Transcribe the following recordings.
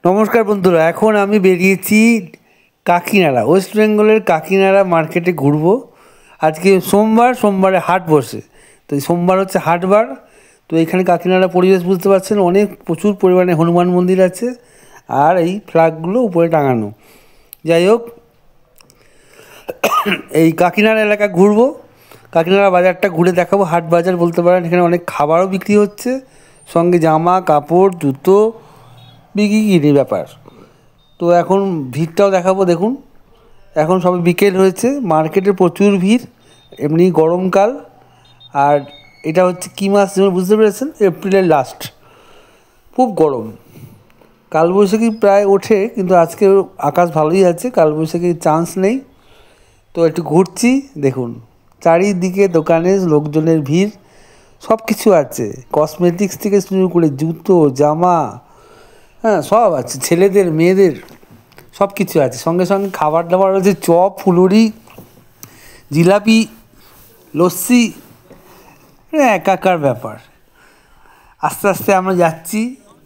নমস্কার বন্ধুরা, এখন আমি বেরিয়েছি কাকিনাড়া, ওয়েস্ট বেঙ্গলের কাকিনাড়া মার্কেটে ঘুরবো। আজকে সোমবারে হাট বসে, তো এই সোমবার হচ্ছে হাটবার। তো এখানে কাকিনাড়া পরিবেশ বুঝতে পারছেন, প্রচুর পরিমাণে হনুমান মন্দির আছে আর এই ফ্ল্যাগগুলো উপরে টাঙানো। যাই হোক, এই কাকিনাড়া এলাকা ঘুরবো, কাকিনাড়া বাজারটা ঘুরে দেখাবো। হাট বাজার বলতে পারেন, এখানে অনেক খাবারও বিক্রি হচ্ছে, সঙ্গে জামা কাপড় জুতো বিক্রি ব্যাপার। তো এখন ভিড়টাও দেখাবো। দেখুন, এখন সবে বিকেল হয়েছে, মার্কেটে প্রচুর ভিড়, এমনি গরমকাল। আর এটা হচ্ছে কী মাস যেমন বুঝতে পেরেছেন, এপ্রিলের লাস্ট, খুব গরম। কালবৈশাখী প্রায় ওঠে, কিন্তু আজকে আকাশ ভালোই আছে, কালবৈশাখীর চান্স নেই। তো একটু ঘুরছি, দেখুন চারিদিকে দোকানে লোকজনের ভিড়, সব কিছু আছে, কসমেটিক্স থেকে শুরু করে জুতো জামা, হ্যাঁ সব আছে, ছেলেদের মেয়েদের সব কিছু আছে। সঙ্গে সঙ্গে খাবার দাবার রয়েছে, চপ ফুলুরি জিলাপি লস্যি, একাকার ব্যাপার। আস্তে আস্তে আমরা যাচ্ছি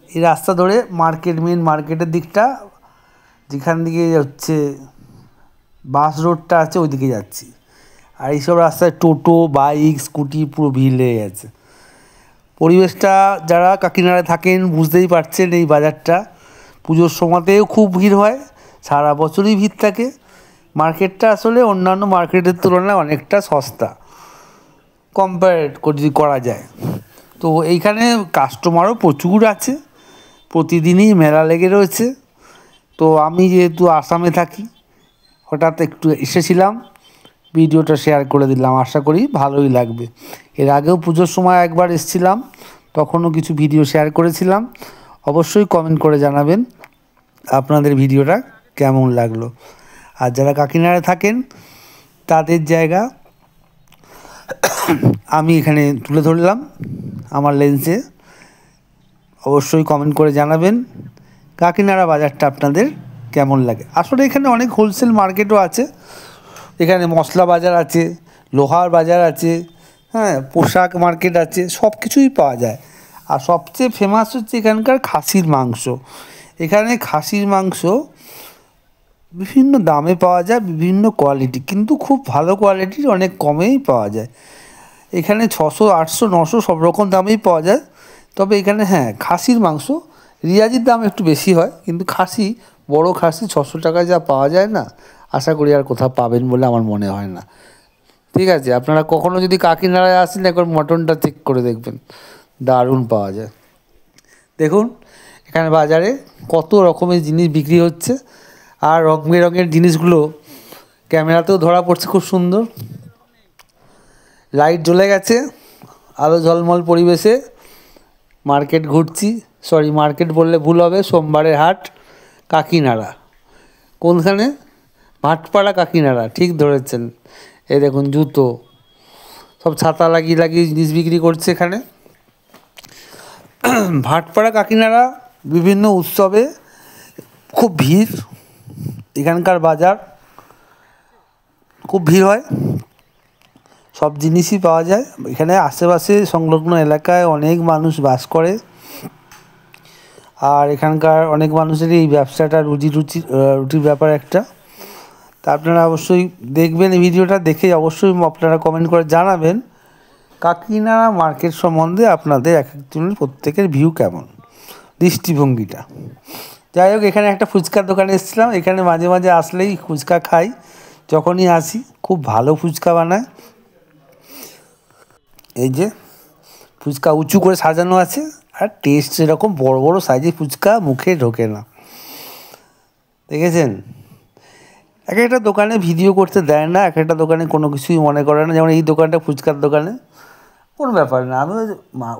এই রাস্তা ধরে মেন মার্কেটের দিকটা, যেখান দিকে হচ্ছে বাস রোডটা আছে, ওই দিকে যাচ্ছি। আর এইসব রাস্তায় টোটো বাইক স্কুটি পুরো ভিড় লেগে গেছে। পরিবেশটা যারা কাকিনাড়ায় থাকেন বুঝতেই পারছেন, এই বাজারটা পুজোর সময়তেও খুব ভিড় হয়, সারা বছরই ভিড় থাকে। মার্কেটটা আসলে অন্যান্য মার্কেটের তুলনায় অনেকটা সস্তা কম্পেয়ার যদি করা যায়। তো এইখানে কাস্টমারও প্রচুর আছে, প্রতিদিনই মেলা লেগে রয়েছে। তো আমি যেহেতু আসামে থাকি, হঠাৎ একটু এসেছিলাম, ভিডিওটা শেয়ার করে দিলাম, আশা করি ভালোই লাগবে। এর আগেও পুজোর সময় একবার এসেছিলাম, তখনও কিছু ভিডিও শেয়ার করেছিলাম। অবশ্যই কমেন্ট করে জানাবেন আপনাদের ভিডিওটা কেমন লাগলো। আর যারা কাকিনাড়ায় থাকেন তাদের জায়গা আমি এখানে তুলে ধরলাম আমার লেন্সে। অবশ্যই কমেন্ট করে জানাবেন কাকিনাড়া বাজারটা আপনাদের কেমন লাগে। আসলে এখানে অনেক হোলসেল মার্কেটও আছে, এখানে মশলা বাজার আছে, লোহার বাজার আছে, হ্যাঁ পোশাক মার্কেট আছে, সব কিছুই পাওয়া যায়। আর সবচেয়ে ফেমাস হচ্ছে এখানকার খাসির মাংস। এখানে খাসির মাংস বিভিন্ন দামে পাওয়া যায়, বিভিন্ন কোয়ালিটি, কিন্তু খুব ভালো কোয়ালিটির অনেক কমেই পাওয়া যায়। এখানে 600 800 900 সব রকম দামেই পাওয়া যায়। তবে এখানে হ্যাঁ খাসির মাংস রিয়াজির দাম একটু বেশি হয়, কিন্তু খাসি বড় খাসি 600 টাকায় যা পাওয়া যায় না, আশা করি আর কোথাও পাবেন বলে আমার মনে হয় না। ঠিক আছে, আপনারা কখনও যদি কাকিনাড়ায় আসেন একবার মটনটা চেক করে দেখবেন, দারুণ পাওয়া যায়। দেখুন এখানে বাজারে কত রকমের জিনিস বিক্রি হচ্ছে, আর রং বেরঙের জিনিসগুলো ক্যামেরাতেও ধরা পড়ছে খুব সুন্দর। লাইট জ্বলে গেছে, আলো ঝলমল পরিবেশে মার্কেট ঘুরছি। মার্কেট বললে ভুল হবে, সোমবারের হাট কাকিনাড়া। কোনখানে? ভাটপাড়া কাকিনাড়া, ঠিক ধরেছেন। এই দেখুন জুতো, সব ছাতা লাগিয়ে লাগিয়ে জিনিস বিক্রি করছে এখানে। ভাটপাড়া কাকিনাড়া বিভিন্ন উৎসবে খুব ভিড়, এখানকার বাজার খুব ভিড় হয়, সব জিনিসই পাওয়া যায় এখানে। আশেপাশে সংলগ্ন এলাকায় অনেক মানুষ বাস করে, আর এখানকার অনেক মানুষেরই এই ব্যবসাটা রুটির ব্যাপার একটা। তা আপনারা অবশ্যই দেখবেন এই ভিডিওটা, দেখে অবশ্যই আপনারা কমেন্ট করে জানাবেন কাকিনাড়া মার্কেট সম্বন্ধে আপনাদের এক একজনের প্রত্যেকের ভিউ কেমন, দৃষ্টিভঙ্গিটা। যাই হোক, এখানে একটা ফুচকার দোকানে এসেছিলাম, এখানে মাঝে মাঝে আসলেই ফুচকা খাই, যখনই আসি খুব ভালো ফুচকা বানায়। এই যে ফুচকা উঁচু করে সাজানো আছে, আর টেস্ট এরকম বড় বড় সাইজের ফুচকা মুখে ঢোকে না, দেখেছেন। এক একটা দোকানে ভিডিও করতে দেয় না, এক একটা দোকানে কোনো কিছুই মনে করে না। যেমন এই দোকানটা ফুচকার দোকানে কোনো ব্যাপার না, আমি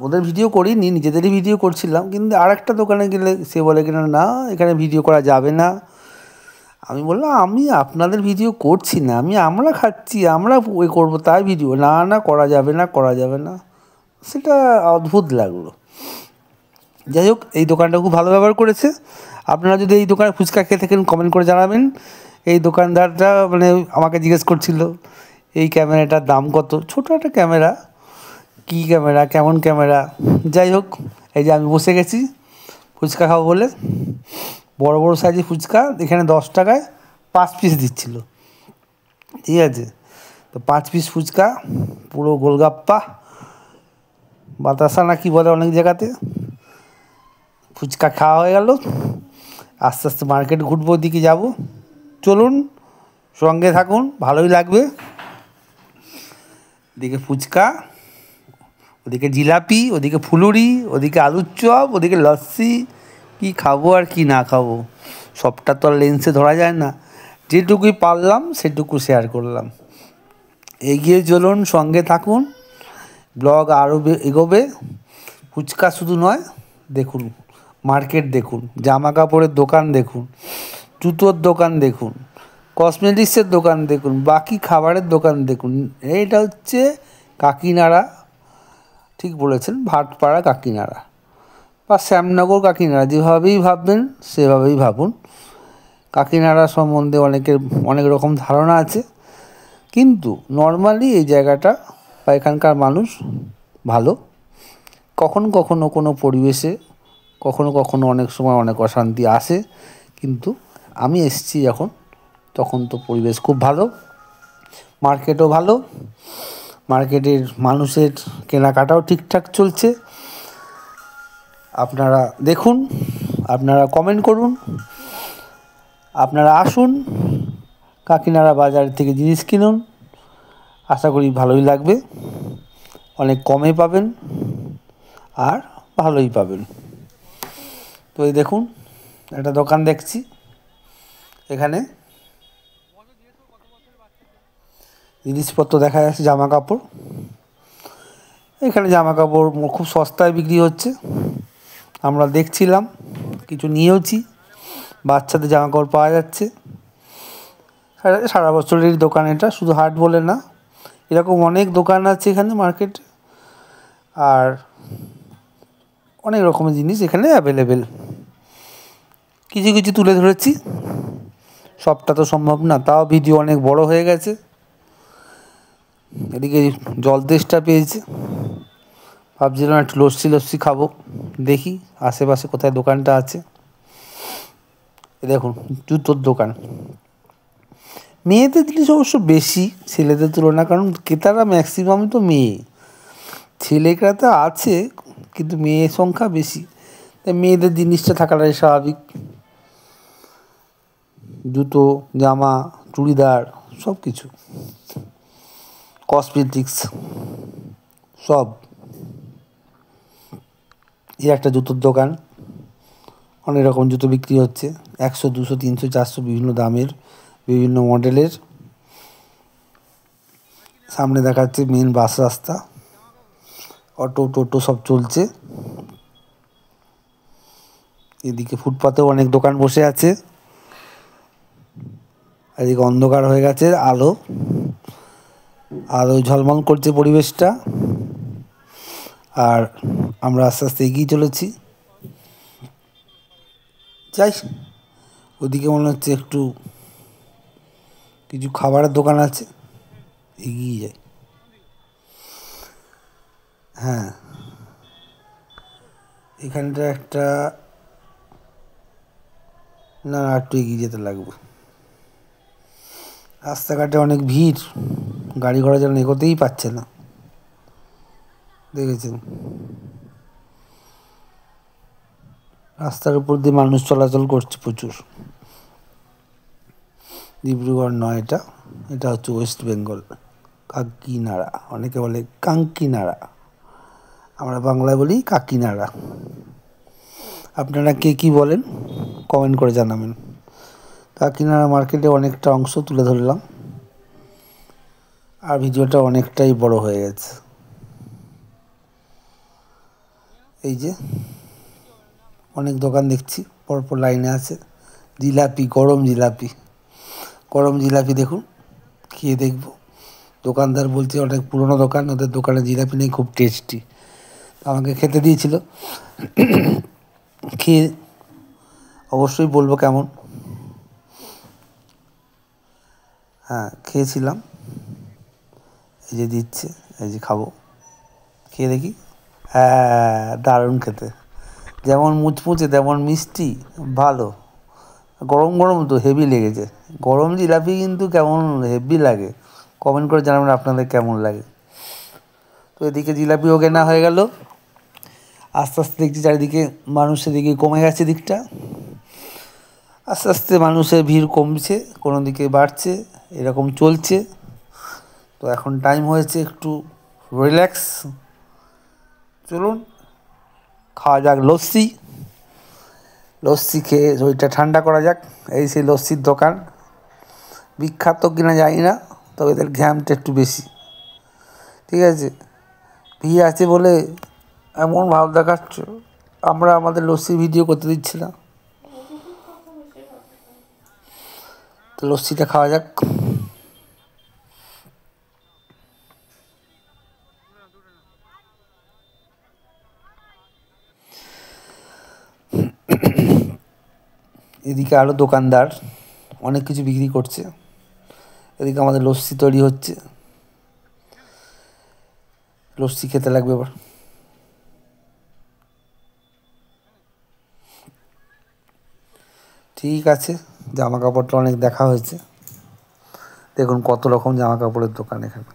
ওদের ভিডিও করিনি, নিজেদেরই ভিডিও করছিলাম। কিন্তু আর একটা দোকানে গেলে সে বলে কিনা না এখানে ভিডিও করা যাবে না। আমি বললাম আমি আপনাদের ভিডিও করছি না, আমরা খাচ্ছি, আমরা ওই করবো তাই ভিডিও, না না করা যাবে না করা যাবে না। সেটা অদ্ভুত লাগলো। যাই হোক, এই দোকানটা খুব ভালো ব্যবহার করেছে। আপনারা যদি এই দোকানে ফুচকা খেয়ে থাকেন কমেন্ট করে জানাবেন। এই দোকানদারটা আমাকে জিজ্ঞেস করছিল এই ক্যামেরাটার দাম কত। ছোটো একটা ক্যামেরা, কী ক্যামেরা কেমন ক্যামেরা। যাই হোক, এই যে আমি বসে গেছি ফুচকা খাবো বলে। বড় বড় সাইজের ফুচকা এখানে 10 টাকায় 5 পিস দিচ্ছিল, ঠিক আছে। তো 5 পিস ফুচকা, পুরো গোলগাপ্পা, বাতাসা না কি বলে অনেক জায়গাতে, ফুচকা খাওয়া হয়ে গেল। আস্তে আস্তে মার্কেট ঘুরবো, ওদিকে যাব, চলুন সঙ্গে থাকুন, ভালোই লাগবে। এদিকে ফুচকা, ওদিকে জিলাপি, ওদিকে ফুলুরি, ওদিকে আলুর চপ, ওদিকে লস্যি, কি খাবো আর কি না খাবো সবটা তো আর লেন্সে ধরা যায় না, যেটুকুই পারলাম সেটুকু শেয়ার করলাম। এগিয়ে চলুন, সঙ্গে থাকুন, ব্লগ আরও এগোবে। ফুচকা শুধু নয়, দেখুন মার্কেট দেখুন, জামা কাপড়ের দোকান দেখুন, জুতোর দোকান দেখুন, কসমেটিক্সের দোকান দেখুন, বাকি খাবারের দোকান দেখুন। এইটা হচ্ছে কাকিনাড়া, ঠিক বলেছেন, ভাটপাড়া কাকিনাড়া বা শ্যামনগর কাকিনাড়া, যেভাবেই ভাববেন সেভাবেই ভাবুন। কাকিনাড়া সম্বন্ধে অনেকের অনেক রকম ধারণা আছে, কিন্তু নর্মালি এই জায়গাটা বা এখানকার মানুষ ভালো। কখনো কখনো কোনো পরিবেশে, কখনো কখনো অনেক সময় অনেক অশান্তি আসে, কিন্তু আমি এসেছি যখন, তখন তো পরিবেশ খুব ভালো, মার্কেটও ভালো, মার্কেটের মানুষের কেনাকাটাও ঠিকঠাক চলছে। আপনারা দেখুন, আপনারা কমেন্ট করুন, আপনারা আসুন, কাকিনাড়া বাজার থেকে জিনিস কিনুন, আশা করি ভালোই লাগবে, অনেক কমে পাবেন আর ভালোই পাবেন। তো এই দেখুন একটা দোকান দেখছি, এখানে জিনিসপত্র দেখা যাচ্ছে, জামা কাপড়, এখানে জামা কাপড় খুব সস্তায় বিক্রি হচ্ছে, আমরা দেখছিলাম, কিছু নিয়েওছি, বাচ্চাদের জামা কাপড় পাওয়া যাচ্ছে। সারা বছরের দোকান এটা, শুধু হাট বলে না, এরকম অনেক দোকান আছে এখানে মার্কেটে, আর অনেক রকমের জিনিস এখানে অ্যাভেলেবেল। কিছু কিছু তুলে ধরেছি, সবটা তো সম্ভব না, তাও ভিডিও অনেক বড় হয়ে গেছে। এদিকে জল তেষ্টা পেয়েছে, ভাবছিলাম একটু লস্যি খাবো, দেখি আশেপাশে কোথায় দোকানটা আছে। দেখুন জুতোর দোকান, মেয়েদের জিনিস অবশ্য বেশি ছেলেদের তুলনা, কারণ ক্রেতারা ম্যাক্সিমাম তো মেয়ে, ছেলে ক্রেতা আছে কিন্তু মেয়ের সংখ্যা বেশি, তাই মেয়েদের জিনিসটা থাকাটাই স্বাভাবিক। জুতো, জামা, চুড়িদার, সব কিছু, কসমেটিক্স সব। এই একটা জুতোর দোকান, অনেক রকম জুতো বিক্রি হচ্ছে, 100, 200, 300, 400 বিভিন্ন দামের, বিভিন্ন মডেলের। সামনে দেখাচ্ছে মেন বাস রাস্তা, অটো টোটো সব চলছে। এদিকে ফুটপাতেও অনেক দোকান বসে আছে, এদিকে অন্ধকার হয়ে গেছে, আলো ঝলমল করছে পরিবেশটা, আর আমরা আস্তে আস্তে এগিয়ে চলেছি। যাই, ওদিকে মনে হচ্ছে একটু কিছু খাবারের দোকান আছে, এগিয়ে যাই। হ্যাঁ, এখানটা একটা, না একটু এগিয়ে যেতে লাগবে, রাস্তাঘাটে অনেক ভিড়, গাড়ি ঘোড়া যেন এগোতেই পারছে না, দেখেছেন রাস্তার উপর দিয়ে মানুষ চলাচল করছে প্রচুর। ডিব্রুগড় নয়, এটা হচ্ছে ওয়েস্ট বেঙ্গল, কাকিনাড়া, অনেকে বলে কাঙ্কিনাড়া, আমরা বাংলায় বলি কাকিনাড়া। আপনারা কে কী বলেন কমেন্ট করে জানাবেন। কাকিনাড়া মার্কেটে অনেকটা অংশ তুলে ধরলাম, আর ভিডিওটা অনেকটাই বড় হয়ে গেছে। এই যে অনেক দোকান দেখছি পরপর লাইনে আছে, জিলাপি, গরম জিলাপি দেখুন, খেয়ে দেখব। দোকানদার বলছে অনেক পুরনো দোকান, ওদের দোকানে জিলাপি নেই, খুব টেস্টি, আমাকে খেতে দিয়েছিল, খেয়ে অবশ্যই বলবো কেমন। হ্যাঁ খেয়েছিলাম, এই যে দিচ্ছে, এই যে খাবো, খেয়ে দেখি। হ্যাঁ দারুণ খেতে, যেমন মুচমুচে তেমন মিষ্টি, ভালো, গরম গরম তো হেভি লেগেছে। গরম জিলাপি কিন্তু কেমন হেভি লাগে, কমেন্ট করে জানাবেন আপনাদের কেমন লাগে। তো এদিকে জিলাপিও কেনা হয়ে গেল। আস্তে আস্তে দেখছি চারিদিকে মানুষের দিকে কমে গেছে দিকটা, আস্তে আস্তে মানুষের ভিড় কমছে, কোনো দিকে বাড়ছে, এরকম চলছে। তো এখন টাইম হয়েছে একটু রিল্যাক্স। চলুন খাওয়া যাক লস্যি। লস্যি খেয়ে শরীরটা ঠান্ডা করা যাক। এই সেই লস্যির দোকান, বিখ্যাত কিনা জানি না, তবে এদের ঘ্যামটা একটু বেশি। ঠিক আছে, ভিড় আছে বলে এমন ভাব দেখাচ্ছ, আমরা আমাদের লস্যি ভিডিও করতে দিচ্ছি না। তো লস্যিটা খাওয়া যাক। এদিকে আরও দোকানদার অনেক কিছু বিক্রি করছে, এদিকে আমাদের লস্যি তৈরি হচ্ছে। লস্যি খেতে লাগবে এবার। ঠিক আছে, জামা কাপড়টা অনেক দেখা হয়েছে, দেখুন কত রকম জামা কাপড়ের দোকান এখানে।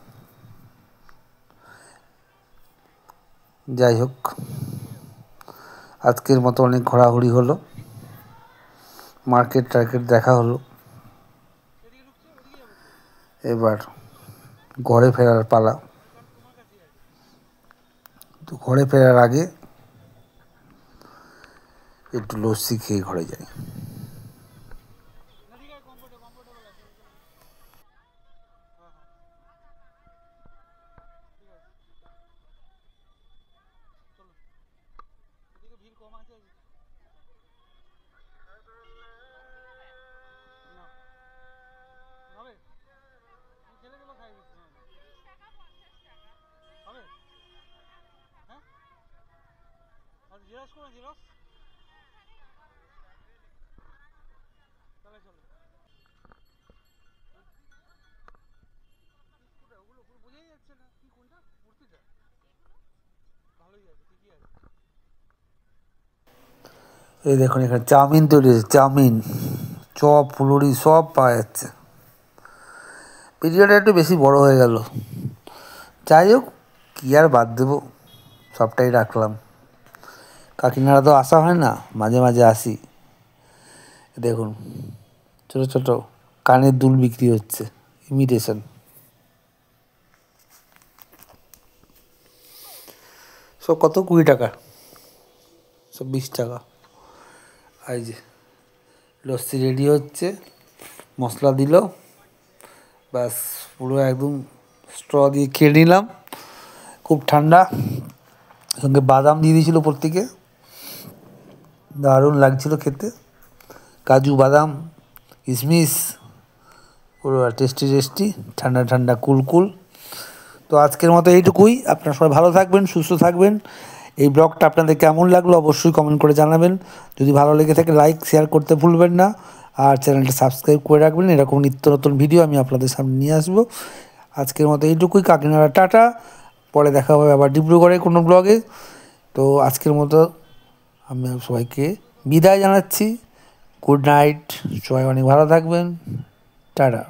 যাই হোক, আজকের মতো অনেক ঘোরাঘুরি হলো, মার্কেট টার্কেট দেখা হলো। এবার ঘরে ফেরার পালা। তো ঘরে ফেরার আগে একটু লস্যি খেয়ে ঘরে যাই। এই দেখুন এখানে চাউমিন তৈরি হয়েছে, চাউমিন, চপ, ফুলুরি সব পাওয়া যাচ্ছে। ভিডিওটা একটু বেশি বড় হয়ে গেল, যাই হোক কী আর বাদ দেবো, সবটাই রাখলাম। কাকিনাড়া তো আসা হয় না, মাঝে মাঝে আসি। দেখুন ছোটো ছোটো কানের দুল বিক্রি হচ্ছে, ইমিটেশন। সব কত? 20 টাকা, সব 20 টাকা। এই যে লস্যি রেডি হচ্ছে, মশলা দিল, ব্যাস পুরো একদম স্ট্র দিয়ে খেয়ে নিলাম। খুব ঠান্ডা, সঙ্গে বাদাম দিয়ে দিয়েছিল প্রত্যেকে, দারুণ লাগছিল খেতে। কাজু বাদাম কিশমিশ, পুরো টেস্টি টেস্টি, ঠান্ডা ঠান্ডা কুল। তো আজকের মতো এইটুকুই। আপনারা সবাই ভালো থাকবেন, সুস্থ থাকবেন। এই ব্লগটা আপনাদের কেমন লাগলো অবশ্যই কমেন্ট করে জানাবেন। যদি ভালো লেগে থাকে লাইক শেয়ার করতে ভুলবেন না, আর চ্যানেলটা সাবস্ক্রাইব করে রাখবেন। এরকম নিত্য নতুন ভিডিও আমি আপনাদের সামনে নিয়ে আসবো। আজকের মতো এইটুকুই। কাকিনাড়া টাটা, পরে দেখা হবে আবার ডিব্রুগড়ে কোনো ব্লগে। তো আজকের মতো আমি সবাইকে বিদায় জানাচ্ছি। গুড নাইট, সবাই অনেক ভালো থাকবেন, টাটা।